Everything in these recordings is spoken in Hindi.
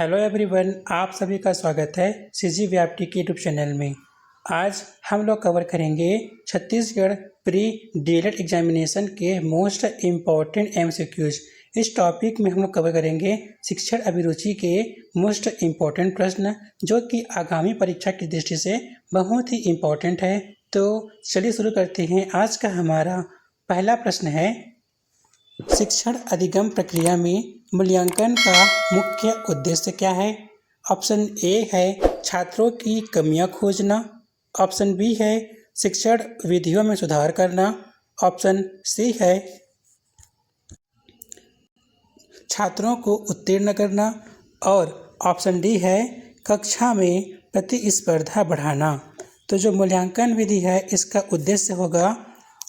हेलो एवरीवन, आप सभी का स्वागत है सीजी व्याप्ति के यूट्यूब चैनल में। आज हम लोग कवर करेंगे छत्तीसगढ़ प्री डीएलएड एग्जामिनेशन के मोस्ट इम्पॉर्टेंट एमसीक्यूज। इस टॉपिक में हम लोग कवर करेंगे शिक्षण अभिरुचि के मोस्ट इम्पॉर्टेंट प्रश्न, जो कि आगामी परीक्षा की दृष्टि से बहुत ही इम्पॉर्टेंट है। तो चलिए शुरू करते हैं। आज का हमारा पहला प्रश्न है, शिक्षण अधिगम प्रक्रिया में मूल्यांकन का मुख्य उद्देश्य क्या है? ऑप्शन ए है छात्रों की कमियां खोजना, ऑप्शन बी है शिक्षण विधियों में सुधार करना, ऑप्शन सी है छात्रों को उत्तीर्ण करना और ऑप्शन डी है कक्षा में प्रतिस्पर्धा बढ़ाना। तो जो मूल्यांकन विधि है इसका उद्देश्य होगा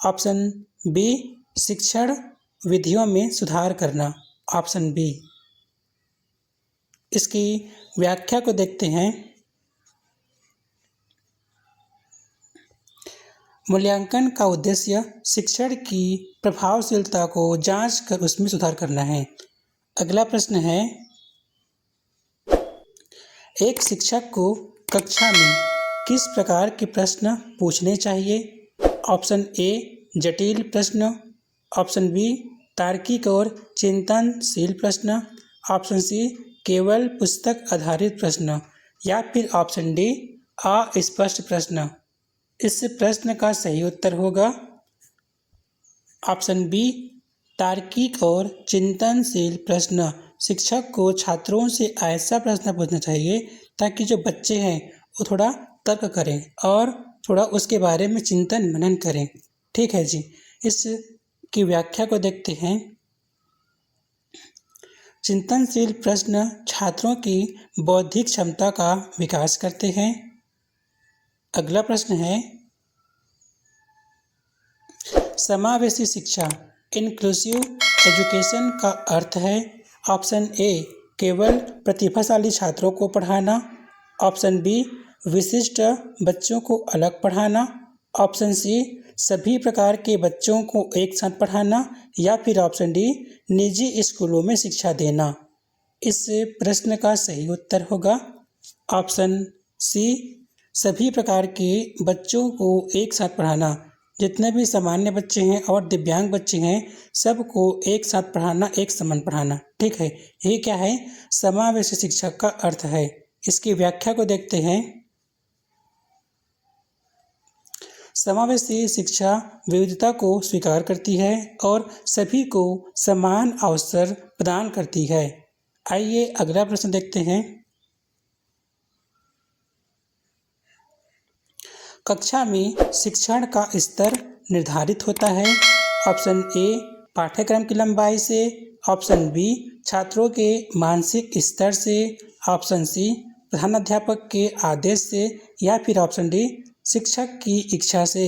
ऑप्शन बी, शिक्षण विधियों में सुधार करना, ऑप्शन बी। इसकी व्याख्या को देखते हैं। मूल्यांकन का उद्देश्य शिक्षण की प्रभावशीलता को जांच कर उसमें सुधार करना है। अगला प्रश्न है, एक शिक्षक को कक्षा में किस प्रकार के प्रश्न पूछने चाहिए? ऑप्शन ए जटिल प्रश्न, ऑप्शन बी तार्किक और चिंतनशील प्रश्न, ऑप्शन सी केवल पुस्तक आधारित प्रश्न, या फिर ऑप्शन डी अस्पष्ट प्रश्न। इस प्रश्न का सही उत्तर होगा ऑप्शन बी, तार्किक और चिंतनशील प्रश्न। शिक्षक को छात्रों से ऐसा प्रश्न पूछना चाहिए ताकि जो बच्चे हैं वो थोड़ा तर्क करें और थोड़ा उसके बारे में चिंतन मनन करें। ठीक है जी। इस की व्याख्या को देखते हैं। चिंतनशील प्रश्न छात्रों की बौद्धिक क्षमता का विकास करते हैं। अगला प्रश्न है, समावेशी शिक्षा इंक्लूसिव एजुकेशन का अर्थ है? ऑप्शन ए केवल प्रतिभाशाली छात्रों को पढ़ाना, ऑप्शन बी विशिष्ट बच्चों को अलग पढ़ाना, ऑप्शन सी सभी प्रकार के बच्चों को एक साथ पढ़ाना, या फिर ऑप्शन डी निजी स्कूलों में शिक्षा देना। इस प्रश्न का सही उत्तर होगा ऑप्शन सी, सभी प्रकार के बच्चों को एक साथ पढ़ाना। जितने भी सामान्य बच्चे हैं और दिव्यांग बच्चे हैं सबको एक साथ पढ़ाना, एक समान पढ़ाना। ठीक है, ये क्या है? समावेशी शिक्षा का अर्थ है। इसकी व्याख्या को देखते हैं। समावेशी शिक्षा विविधता को स्वीकार करती है और सभी को समान अवसर प्रदान करती है। आइए अगला प्रश्न देखते हैं। कक्षा में शिक्षण का स्तर निर्धारित होता है? ऑप्शन ए पाठ्यक्रम की लंबाई से, ऑप्शन बी छात्रों के मानसिक स्तर से, ऑप्शन सी प्रधानाध्यापक के आदेश से, या फिर ऑप्शन डी शिक्षक की इच्छा से।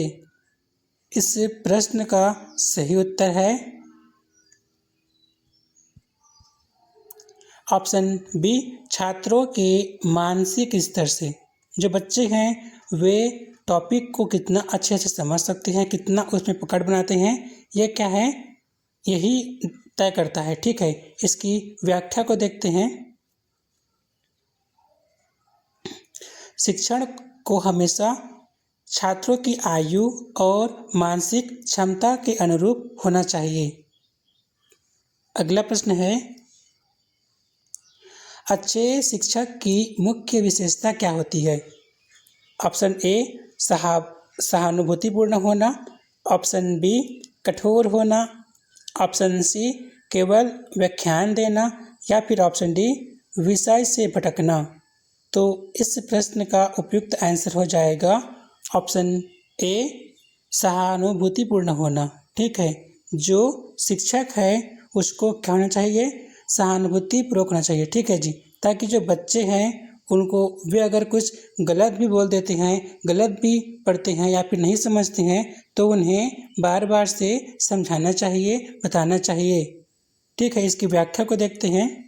इस प्रश्न का सही उत्तर है ऑप्शन बी, छात्रों के मानसिक स्तर से। जो बच्चे हैं वे टॉपिक को कितना अच्छे से समझ सकते हैं, कितना उसमें पकड़ बनाते हैं, यह क्या है, यही तय करता है। ठीक है, इसकी व्याख्या को देखते हैं। शिक्षण को हमेशा छात्रों की आयु और मानसिक क्षमता के अनुरूप होना चाहिए। अगला प्रश्न है, अच्छे शिक्षक की मुख्य विशेषता क्या होती है? ऑप्शन ए सहानुभूतिपूर्ण होना, ऑप्शन बी कठोर होना, ऑप्शन सी केवल व्याख्यान देना, या फिर ऑप्शन डी विषय से भटकना। तो इस प्रश्न का उपयुक्त आंसर हो जाएगा ऑप्शन ए, सहानुभूतिपूर्ण होना। ठीक है, जो शिक्षक है उसको क्या होना चाहिए, सहानुभूतिपूर्वक होना चाहिए। ठीक है जी, ताकि जो बच्चे हैं उनको वे अगर कुछ गलत भी बोल देते हैं, गलत भी पढ़ते हैं या फिर नहीं समझते हैं तो उन्हें बार बार से समझाना चाहिए, बताना चाहिए। ठीक है, इसकी व्याख्या को देखते हैं।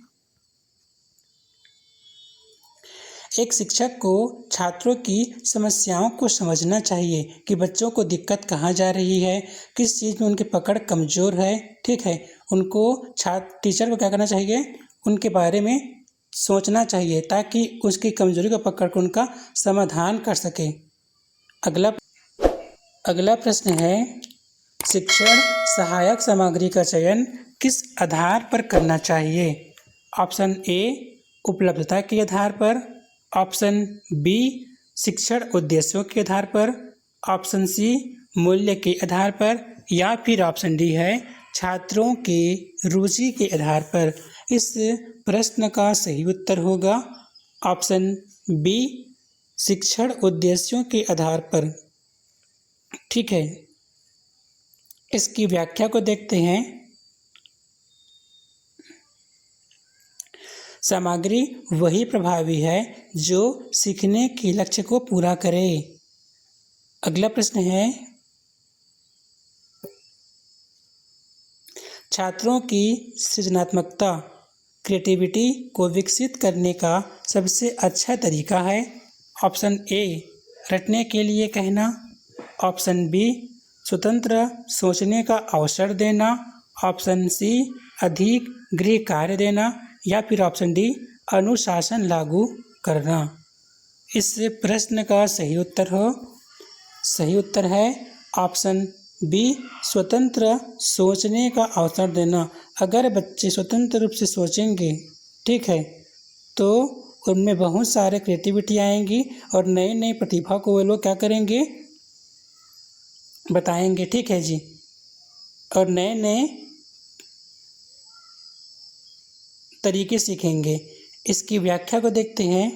एक शिक्षक को छात्रों की समस्याओं को समझना चाहिए कि बच्चों को दिक्कत कहाँ जा रही है, किस चीज़ में उनकी पकड़ कमज़ोर है। ठीक है, उनको टीचर को क्या करना चाहिए, उनके बारे में सोचना चाहिए ताकि उसकी कमजोरी को पकड़कर उनका समाधान कर सके। अगला प्रश्न है, शिक्षण सहायक सामग्री का चयन किस आधार पर करना चाहिए? ऑप्शन ए उपलब्धता के आधार पर, ऑप्शन बी शिक्षण उद्देश्यों के आधार पर, ऑप्शन सी मूल्य के आधार पर, या फिर ऑप्शन डी है छात्रों के रुचि के आधार पर। इस प्रश्न का सही उत्तर होगा ऑप्शन बी शिक्षण उद्देश्यों के आधार पर। ठीक है, इसकी व्याख्या को देखते हैं। सामग्री वही प्रभावी है जो सीखने के लक्ष्य को पूरा करे। अगला प्रश्न है, छात्रों की सृजनात्मकता क्रिएटिविटी को विकसित करने का सबसे अच्छा तरीका है। ऑप्शन ए रटने के लिए कहना, ऑप्शन बी स्वतंत्र सोचने का अवसर देना, ऑप्शन सी अधिक गृह कार्य देना, या फिर ऑप्शन डी अनुशासन लागू करना। इस प्रश्न का सही उत्तर है ऑप्शन बी स्वतंत्र सोचने का अवसर देना। अगर बच्चे स्वतंत्र रूप से सोचेंगे, ठीक है, तो उनमें बहुत सारे क्रिएटिविटी आएंगी और नई नई प्रतिभा को वो लोग क्या करेंगे, बताएंगे। ठीक है जी, और नए नए तरीके सीखेंगे। इसकी व्याख्या को देखते हैं।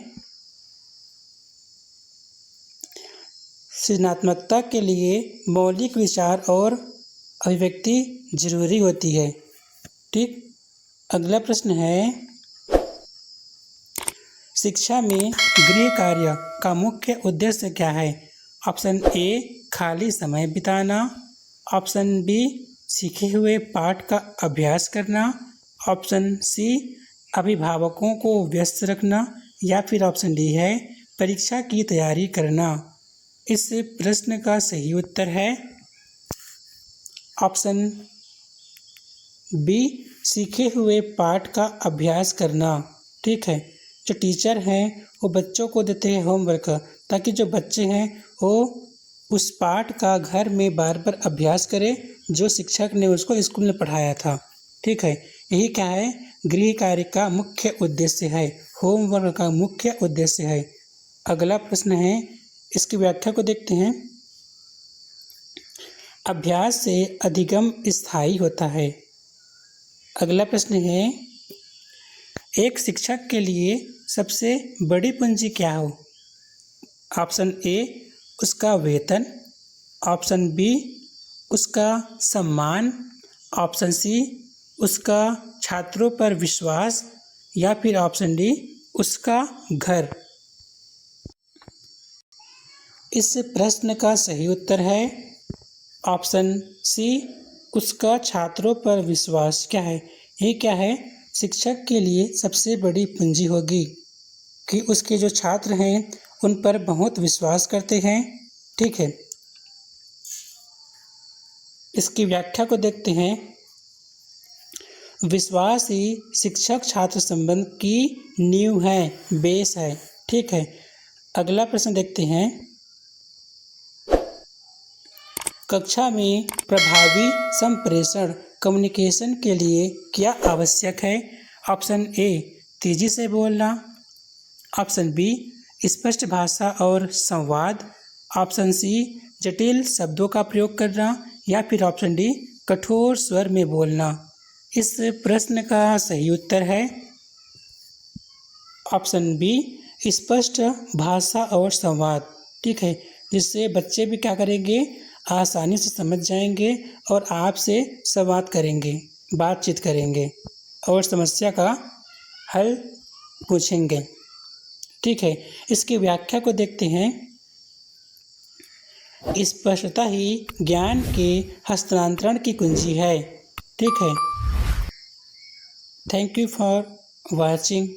सृजनात्मकता के लिए मौलिक विचार और अभिव्यक्ति जरूरी होती है। ठीक, अगला प्रश्न है, शिक्षा में गृह कार्य का मुख्य उद्देश्य क्या है? ऑप्शन ए खाली समय बिताना, ऑप्शन बी सीखे हुए पाठ का अभ्यास करना, ऑप्शन सी अभिभावकों को व्यस्त रखना, या फिर ऑप्शन डी है परीक्षा की तैयारी करना। इस प्रश्न का सही उत्तर है ऑप्शन बी सीखे हुए पाठ का अभ्यास करना। ठीक है, जो टीचर हैं वो बच्चों को देते हैं होमवर्क, ताकि जो बच्चे हैं वो उस पाठ का घर में बार बार अभ्यास करें जो शिक्षक ने उसको स्कूल में पढ़ाया था। ठीक है, यही क्या है, गृह कार्य का मुख्य उद्देश्य है, होमवर्क का मुख्य उद्देश्य है। अगला प्रश्न है, इसकी व्याख्या को देखते हैं। अभ्यास से अधिगम स्थायी होता है। अगला प्रश्न है, एक शिक्षक के लिए सबसे बड़ी पूंजी क्या हो? ऑप्शन ए उसका वेतन, ऑप्शन बी उसका सम्मान, ऑप्शन सी उसका छात्रों पर विश्वास, या फिर ऑप्शन डी उसका घर। इस प्रश्न का सही उत्तर है ऑप्शन सी उसका छात्रों पर विश्वास। क्या है, ये क्या है, शिक्षक के लिए सबसे बड़ी पूंजी होगी कि उसके जो छात्र हैं उन पर बहुत विश्वास करते हैं। ठीक है, इसकी व्याख्या को देखते हैं। विश्वास ही शिक्षक छात्र संबंध की नींव है, बेस है। ठीक है, अगला प्रश्न देखते हैं। कक्षा में प्रभावी संप्रेषण कम्युनिकेशन के लिए क्या आवश्यक है? ऑप्शन ए तेजी से बोलना, ऑप्शन बी स्पष्ट भाषा और संवाद, ऑप्शन सी जटिल शब्दों का प्रयोग करना, या फिर ऑप्शन डी कठोर स्वर में बोलना। इस प्रश्न का सही उत्तर है ऑप्शन बी स्पष्ट भाषा और संवाद। ठीक है, जिससे बच्चे भी क्या करेंगे, आसानी से समझ जाएंगे और आपसे संवाद करेंगे, बातचीत करेंगे और समस्या का हल पूछेंगे। ठीक है, इसकी व्याख्या को देखते हैं। स्पष्टता ही ज्ञान के हस्तांतरण की कुंजी है। ठीक है, थैंक यू फॉर वॉचिंग।